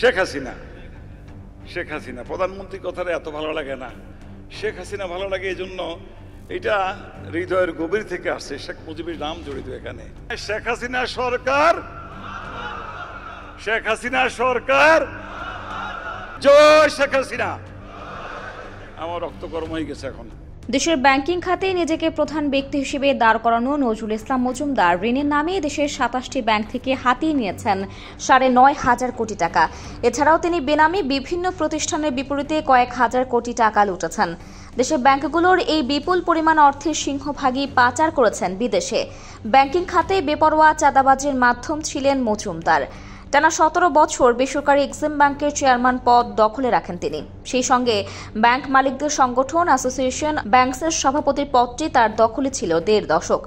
শেখ হাসিনা শেখ হাসিনা প্রধানমন্ত্রীর কথাটা এত ভালো লাগে না, শেখ হাসিনা ভালো লাগে এই জন্য এটা হৃদয়ের গভীর থেকে আসছে। শেখ মুজিবের নাম জড়িত এখানে। শেখ হাসিনা সরকার, শেখ হাসিনা সরকার, জয় শেখ হাসিনা। আমার রক্ত গরম হয়ে গেছে এখন। দেশের ব্যাংকিং খাতে নিজেকে প্রধান ব্যক্তি হিসেবে দাঁড় করানো নজরুল ইসলাম মজুমদার ঋণের নামে দেশের ২৭টি ব্যাংক থেকে হাতিয়ে নিয়েছেন ৯.৫ কোটি টাকা। এছাড়াও তিনি বেনামে বিভিন্ন প্রতিষ্ঠানের বিপরীতে কয়েক হাজার কোটি টাকা লুটেছেন। দেশের ব্যাংকগুলোর এই বিপুল পরিমাণ অর্থের সিংহভাগই পাচার করেছেন বিদেশে। ব্যাংকিং খাতে বেপরোয়া চাঁদাবাজির মাধ্যম ছিলেন মজুমদার। টানা ১৭ বছর বেসরকারি এক্সিম ব্যাংকের চেয়ারম্যান পদ দখলে রাখেন তিনি। সেই সঙ্গে ব্যাংক মালিকদের সংগঠন অ্যাসোসিয়েশন ব্যাংকসের সভাপতির পদটি তার দখলে ছিল ১.৫ দশক।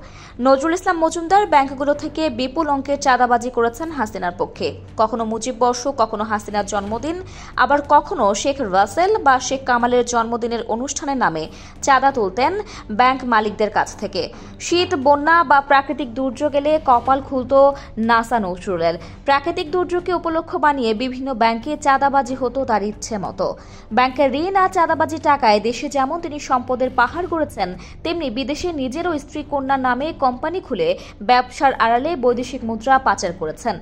নজরুল ইসলাম মজুমদার ব্যাংকগুলো থেকে বিপুল অঙ্কের চাঁদাবাজি করেছেন হাসিনার পক্ষে। কখনো মুজিব বর্ষ, কখনো হাসিনার জন্মদিন, আবার কখনো শেখ রাসেল বা শেখ কামালের জন্মদিনের অনুষ্ঠানের নামে চাঁদা তুলতেন ব্যাংক মালিকদের কাছ থেকে। শীত, বন্যা বা প্রাকৃতিক দুর্যোগ এলে কপাল খুলত নাসা নজরুলের। প্রাকৃতিক দুর্যোগকে উপলক্ষ বানিয়ে বিভিন্ন ব্যাংকে চাঁদাবাজি হতো তার ইচ্ছে মতো। ব্যাংকের ঋণ আর চাঁদাবাজি টাকায় দেশে যেমন তিনি সম্পদের পাহাড় গড়েছেন, তেমনি বিদেশে নিজের ও স্ত্রী কন্যার নামে কোম্পানি খুলে ব্যবসার আড়ালে বৈদেশিক মুদ্রা পাচার করেছেন।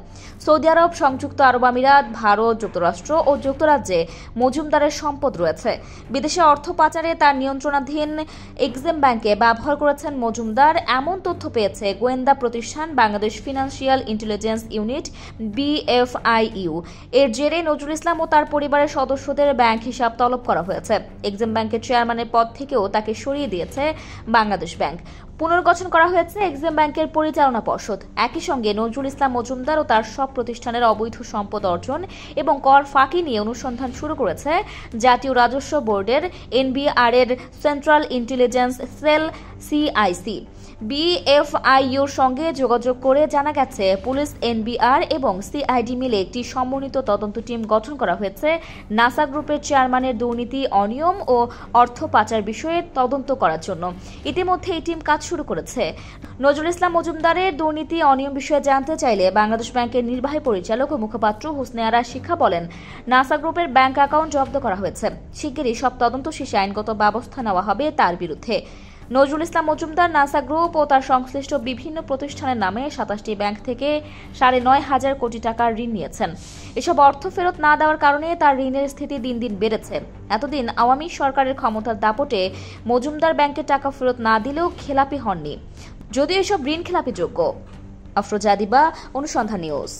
সৌদি আরব, সংযুক্ত আরব আমিরাত, ভারত, যুক্তরাষ্ট্র ও যুক্তরাজ্যে মজুমদারের সম্পদ রয়েছে। বিদেশে অর্থ পাচারে তার নিয়ন্ত্রণাধীন এক্সিম ব্যাংকে ব্যবহার করেছেন মজুমদার এমন তথ্য পেয়েছে গোয়েন্দা প্রতিষ্ঠান Bangladesh financial intelligence unit BFIU। এর জেরে নজরুল ইসলাম ও তার পরিবারের সদস্যদের ব্যাংক হিসাব তলব করা হয়েছে। এক্সিম ব্যাংকের চেয়ারম্যানের পদ থেকেও তাকে সরিয়ে দিয়েছে বাংলাদেশ ব্যাংক। পুনর্গঠন করা হয়েছে এক্সিম ব্যাংকের পরিচালনা পর্ষদ। একই সঙ্গে নজরুল ইসলাম মজুমদার ও তার সব প্রতিষ্ঠানের অবৈধ সম্পদ অর্জন এবং কর ফাঁকি নিয়ে অনুসন্ধান শুরু করেছে জাতীয় রাজস্ব বোর্ডের NBR এর সেন্ট্রাল ইন্টেলিজেন্স সেল CIC। BFIUর সঙ্গে যোগাযোগ করে জানা গেছে পুলিশ, NBR এবং CID মিলে একটি সমন্বিত তদন্ত টিম গঠন করা হয়েছে নাসা গ্রুপের চেয়ারম্যানের দুর্নীতি, অনিয়ম ও অর্থ পাচার বিষয়ে তদন্ত করার জন্য। ইতিমধ্যে এই টিম কাজ শুরু করেছে। নজরুল ইসলাম মজুমদারের দুর্নীতি, অনিয়ম বিষয়ে জানতে চাইলে বাংলাদেশ ব্যাংকের নির্বাহী পরিচালক ও মুখপাত্র হোসনে আরা শিখা বলেন, নাসা গ্রুপের ব্যাংক অ্যাকাউন্ট জব্দ করা হয়েছে। শিগগিরই সব তদন্ত শেষে আইনগত ব্যবস্থা নেওয়া হবে তার বিরুদ্ধে। নজরুল ইসলাম মজুমদার নাসা গ্রুপ ও তার সংশ্লিষ্ট বিভিন্ন প্রতিষ্ঠানের নামে ২৭টি ব্যাংক থেকে ৯.৫ কোটি টাকার ঋণ নিয়েছেন। এসব অর্থ ফেরত না দেওয়ার কারণে তার ঋণের স্থিতি দিন দিন বেড়েছে। এতদিন আওয়ামী সরকারের ক্ষমতার দাপটে মজুমদার ব্যাংকের টাকা ফেরত না দিলেও খেলাপি হননি, যদিও এসব ঋণ খেলাপি যোগ্য। আফরোজা দিবা, অনুসন্ধান নিউজ।